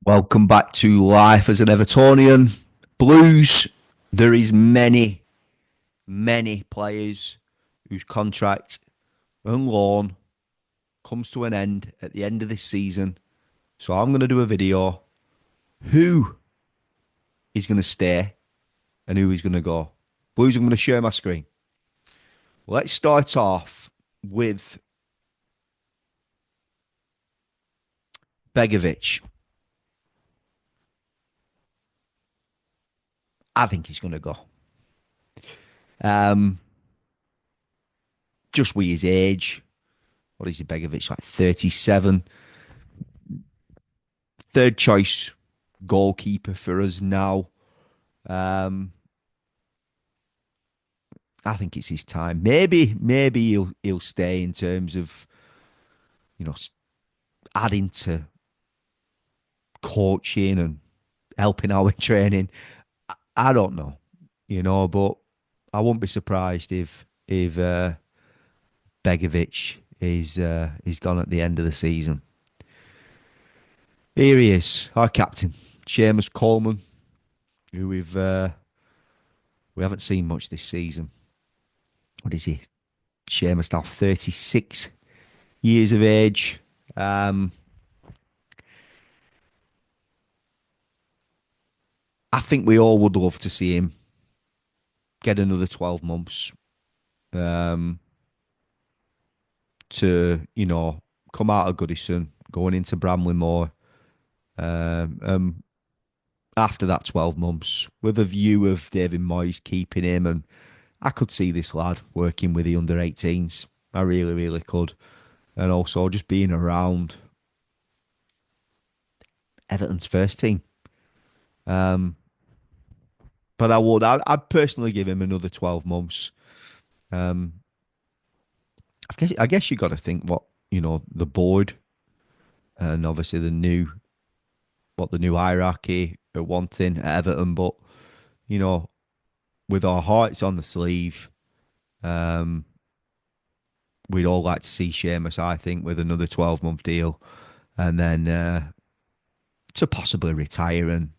Welcome back to Life as an Evertonian. Blues, there is many players whose contract and loan comes to an end at the end of this season. So I'm going to do a video. Who is going to stay and who is going to go? Blues, I'm going to share my screen. Let's start off with Begovic. I think he's going to go. Just with his age. What is he, Begovic? Like 37. Third choice goalkeeper for us now. I think it's his time. Maybe he'll stay in terms of, adding to coaching and helping out with training. I don't know, but I won't be surprised if Begovic is gone at the end of the season. Here he is, our captain, Seamus Coleman, who we haven't seen much this season. What is he? Seamus now 36 years of age. I think we all would love to see him get another 12 months to, come out of Goodison, going into Bramley-Moore. After that 12 months, with a view of David Moyes keeping him, and I could see this lad working with the under-18s. I really, really could. And also just being around Everton's first team. But I'd personally give him another 12 months. I guess you got to think what, the board and obviously the new hierarchy are wanting at Everton. But, with our hearts on the sleeve, we'd all like to see Seamus, I think, with another 12-month deal, and then to possibly retire and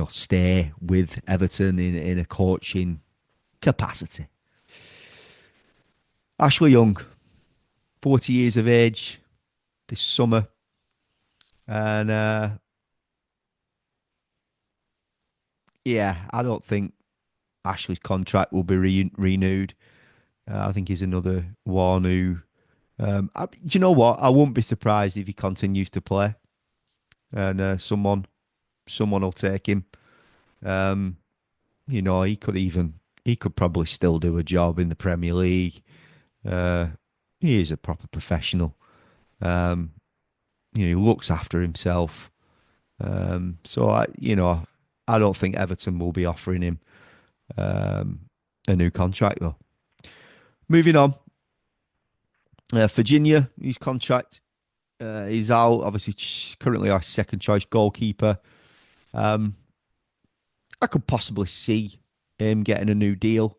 stay with Everton in a coaching capacity. Ashley Young, 40 years of age this summer, and I don't think Ashley's contract will be renewed. I think he's another one who, do you know what? I wouldn't be surprised if he continues to play, and someone will take him. He could probably still do a job in the Premier League. He is a proper professional. He looks after himself. So I don't think Everton will be offering him a new contract though. Moving on, Virginia, his contract is out. Obviously, currently our second choice goalkeeper. I could possibly see him getting a new deal,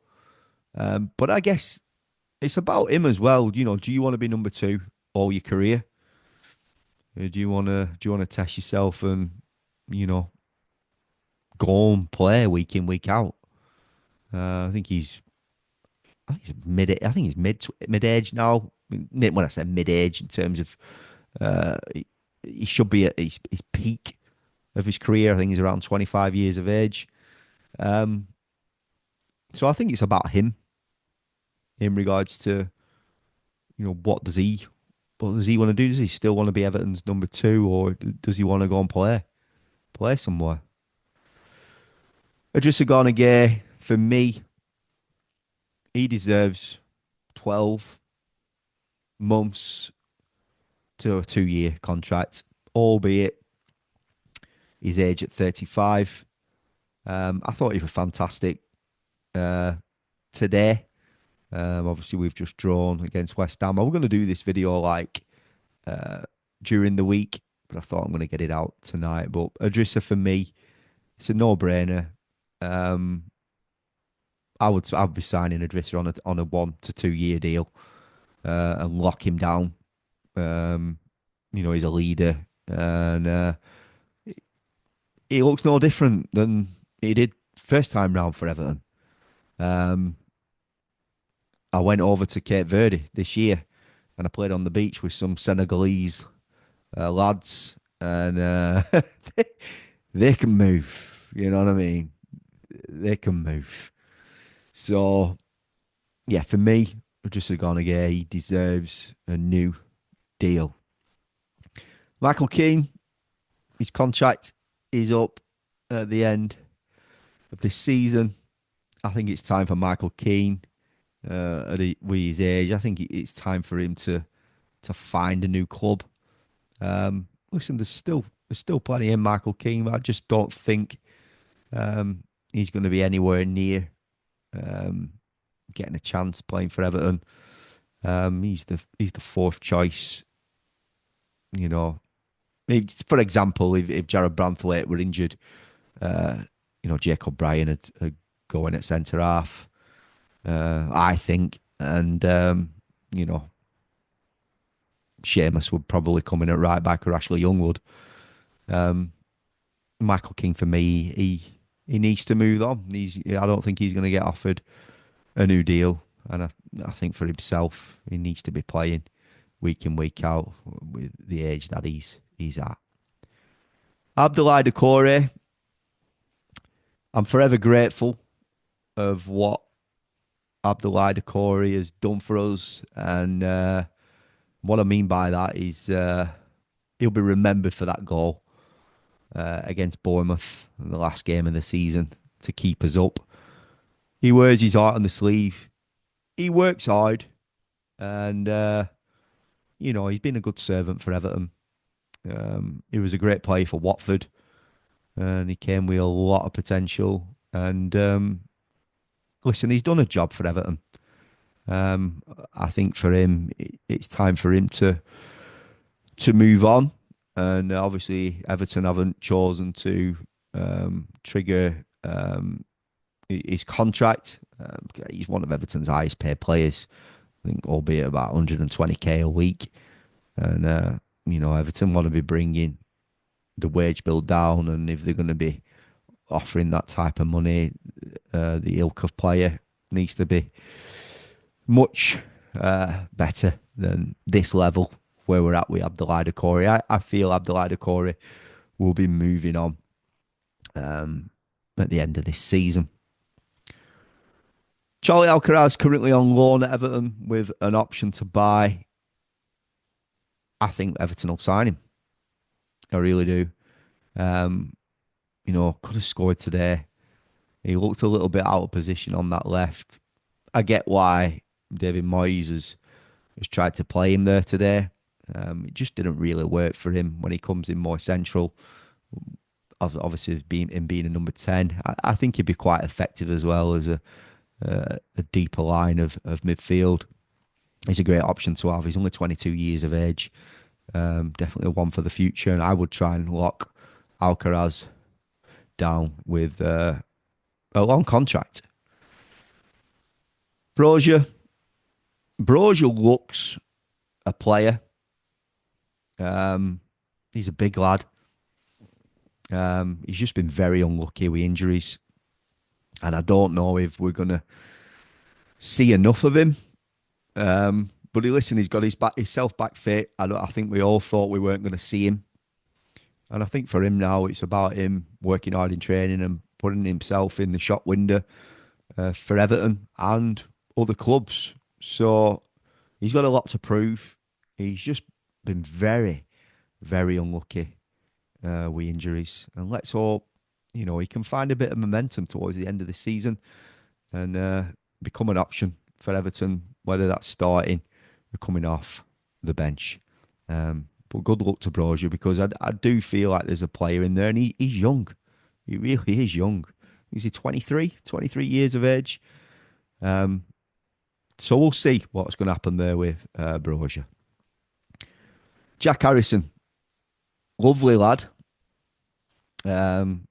but I guess it's about him as well. Do you want to be number two all your career? Do you want to test yourself and go and play week in, week out? I think he's mid age now. When I say mid age, in terms of he should be at his peak of his career. I think he's around 25 years of age. So I think it's about him in regards to, what does he want to do? Does he still want to be Everton's number two, or does he want to go and play somewhere? Idrissa Gana Gueye, for me, he deserves 12 months to a 2-year contract, albeit his age at 35. I thought he was fantastic today. Obviously, we've just drawn against West Ham. I was going to do this video during the week, but I thought I'm going to get it out tonight. But Idrissa, for me, it's a no-brainer. I'd be signing Idrissa on a 1 to 2 year deal and lock him down. He's a leader and he looks no different than he did first time round for Everton. Um, I went over to Cape Verde this year, and I played on the beach with some Senegalese lads, and they, they can move. You know what I mean? They can move. So yeah, for me, just have gone again. He deserves a new deal. Michael Keane, his contract is up at the end of this season. I think it's time for Michael Keane with his age. I think it's time for him to find a new club. Listen, there's still plenty in Michael Keane, but I just don't think he's going to be anywhere near um, getting a chance playing for Everton. He's the fourth choice. You know, for example, if Jared Branthwaite were injured, uh, Jacob Bryan had go in at centre half. I think, and you know, Seamus would probably come in at right back, or Ashley Young would. Um, Michael King for me, he needs to move on. I don't think he's going to get offered a new deal, and I think for himself, he needs to be playing week in week out with the age that he's at. Abdullah Doucoure, I'm forever grateful of what Abdullah Doucoure has done for us, and what I mean by that is he'll be remembered for that goal against Bournemouth in the last game of the season to keep us up. He wears his heart on the sleeve. He works hard, and he's been a good servant for Everton. He was a great player for Watford, and he came with a lot of potential. And listen, he's done a job for Everton. I think for him, it's time for him to move on. And obviously, Everton haven't chosen to trigger his contract. He's one of Everton's highest paid players, I think, albeit about 120k a week. And Everton want to be bringing the wage bill down, and if they're going to be offering that type of money, the ilk of player needs to be much better than this level where we're at with Abdullah Doucoure. I feel Abdullah Doucoure will be moving on at the end of this season. Charlie Alcaraz currently on loan at Everton with an option to buy. I think Everton will sign him. I really do. Could have scored today. He looked a little bit out of position on that left. I get why David Moyes has tried to play him there today. It just didn't really work for him when he comes in more central. Obviously, being a number 10, I think he'd be quite effective as well as a deeper line of midfield. He's a great option to have. He's only 22 years of age. Definitely one for the future, and I would try and lock Alcaraz down with a long contract. Brozier looks a player. He's a big lad. He's just been very unlucky with injuries, and I don't know if we're going to see enough of him. But listen, he's got himself back fit. I think we all thought we weren't going to see him, and I think for him now, it's about him working hard in training and putting himself in the shop window for Everton and other clubs. So he's got a lot to prove. He's just been very, very unlucky with injuries, and let's hope he can find a bit of momentum towards the end of the season and become an option for Everton, whether that's starting or coming off the bench. But good luck to Brozier, because I do feel like there's a player in there, and he's young. He really is young. Is he 23 years of age? So we'll see what's going to happen there with Brozier. Jack Harrison, lovely lad. Lovely,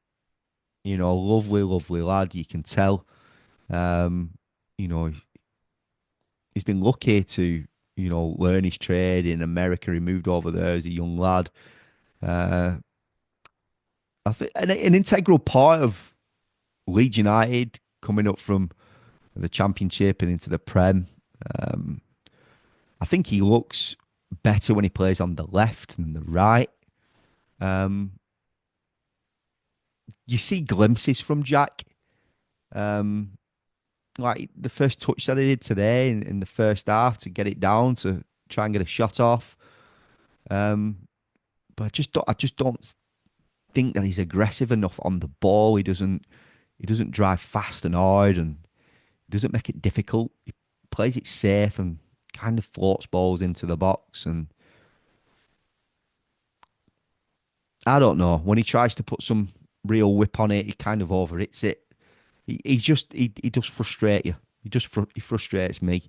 lovely lad. You can tell. He's been lucky to, learn his trade in America. He moved over there as a young lad. Uh, I think an integral part of Leeds United coming up from the Championship and into the Prem. Um, I think he looks better when he plays on the left than the right. Um, you see glimpses from Jack. Um, like the first touch that he did today in the first half to get it down to try and get a shot off. Um, but I just don't think that he's aggressive enough on the ball. He doesn't drive fast and hard, and he doesn't make it difficult. He plays it safe and kind of floats balls into the box. And I don't know, when he tries to put some real whip on it, he kind of overhits it. He does frustrate you. He frustrates me,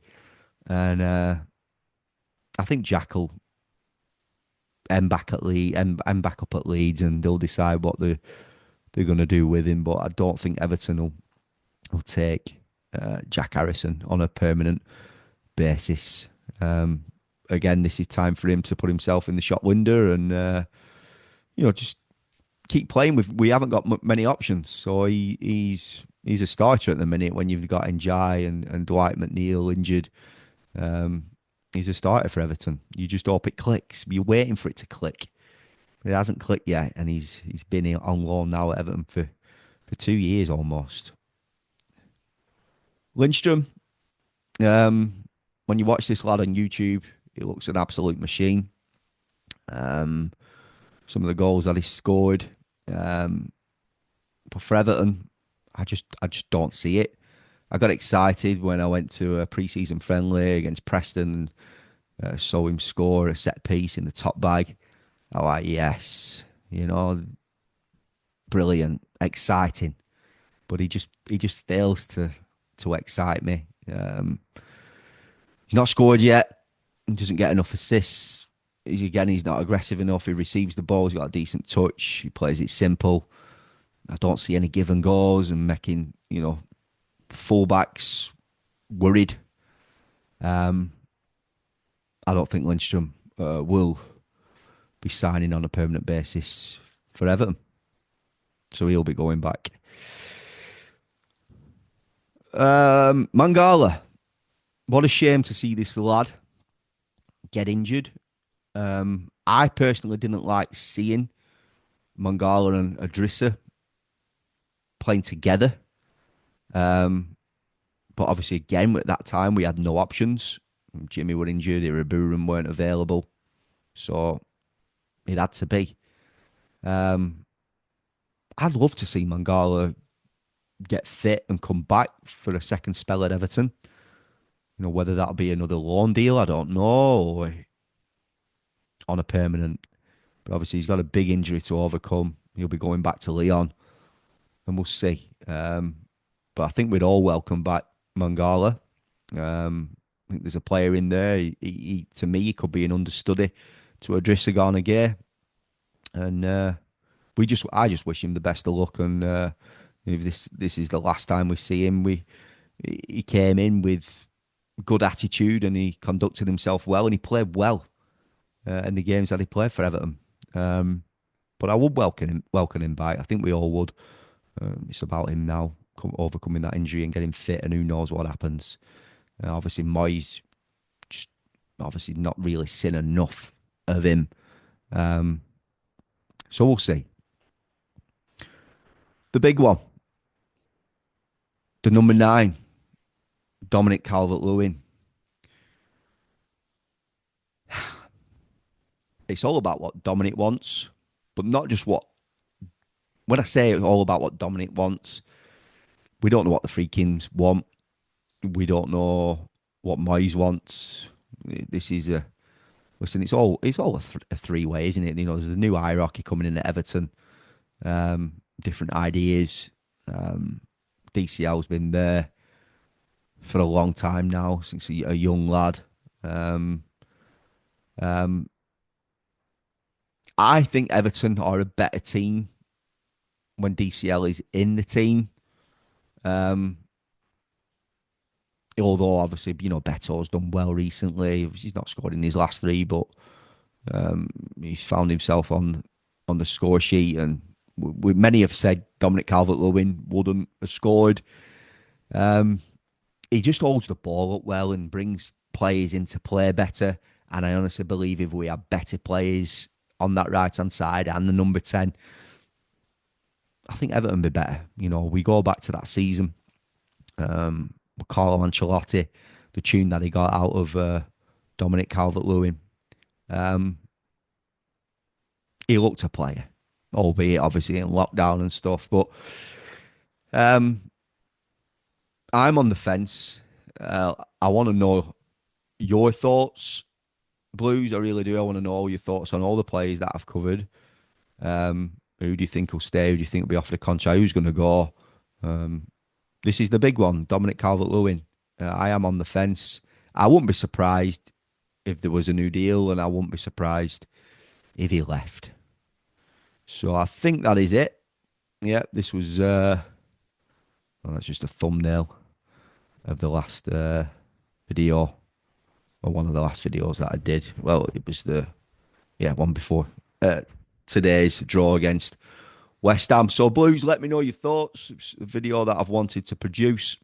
and I think Jack will end back up at Leeds, and they'll decide what they're going to do with him. But I don't think Everton will take Jack Harrison on a permanent basis. Again, this is time for him to put himself in the shop window and just keep playing with. We haven't got many options, so he's a starter at the minute. When you've got Njai and Dwight McNeil injured, he's a starter for Everton. You just hope it clicks. You're waiting for it to click. It hasn't clicked yet, and he's been on loan now at Everton for 2 years almost. Lindstrom, when you watch this lad on YouTube, he looks an absolute machine. Some of the goals that he scored, but for Everton, I just don't see it. I got excited when I went to a pre-season friendly against Preston and saw him score a set piece in the top bag. I like, yes, brilliant, exciting. But he just fails to excite me. He's not scored yet. He doesn't get enough assists. He's not aggressive enough. He receives the ball. He's got a decent touch. He plays it simple. I don't see any give and goes and making fullbacks worried. I don't think Lindstrom will be signing on a permanent basis for Everton, so he'll be going back. Mangala, what a shame to see this lad get injured. I personally didn't like seeing Mangala and Adrissa playing together. But obviously, again, at that time, we had no options. Jimmy were injured, Iraburum weren't available. So it had to be. I'd love to see Mangala get fit and come back for a second spell at Everton. Whether that'll be another loan deal, I don't know, or on a permanent. But obviously, he's got a big injury to overcome. He'll be going back to Lyon, and we'll see. But I think we'd all welcome back Mangala. I think there's a player in there. To me, he could be an understudy to Idrissa Gana Gueye. And I just wish him the best of luck. And if this is the last time we see him, he came in with good attitude and he conducted himself well and he played well in the games that he played for Everton. But I would welcome him back. I think we all would. It's about him now overcoming that injury and getting fit, and who knows what happens. Obviously, Moyes just obviously not really seen enough of him. So we'll see. The big one, the number 9, Dominic Calvert-Lewin. It's all about what Dominic wants, but not just what. When I say it's all about what Dominic wants, we don't know what the Freakins want. We don't know what Moyes wants. This is listen. It's all a three-way, isn't it? There's a new hierarchy coming in at Everton. Different ideas. DCL's been there for a long time now, since a young lad. I think Everton are a better team when DCL is in the team. Although obviously, Beto's done well recently. He's not scored in his last 3, but he's found himself on on the score sheet, and many have said Dominic Calvert-Lewin wouldn't have scored. Um, he just holds the ball up well and brings players into play better. And I honestly believe if we had better players on that right hand side and the number 10, I think Everton would be better. You know, we go back to that season. Carlo Ancelotti, the tune that he got out of Dominic Calvert-Lewin. Um, he looked a player, albeit obviously in lockdown and stuff. But um, I'm on the fence. I want to know your thoughts, Blues. I really do. I want to know all your thoughts on all the players that I've covered. Who do you think will stay? Who do you think will be off the contract? Who's going to go? This is the big one, Dominic Calvert-Lewin. I am on the fence. I wouldn't be surprised if there was a new deal, and I wouldn't be surprised if he left. So I think that is it. Yeah, this was well, that's just a thumbnail of the last video, or one of the last videos that I did. Well, it was the one before today's draw against West Ham. So Blues, let me know your thoughts. It's a video that I've wanted to produce.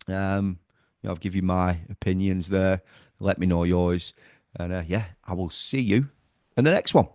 I've given you my opinions there. Let me know yours, and I will see you in the next one.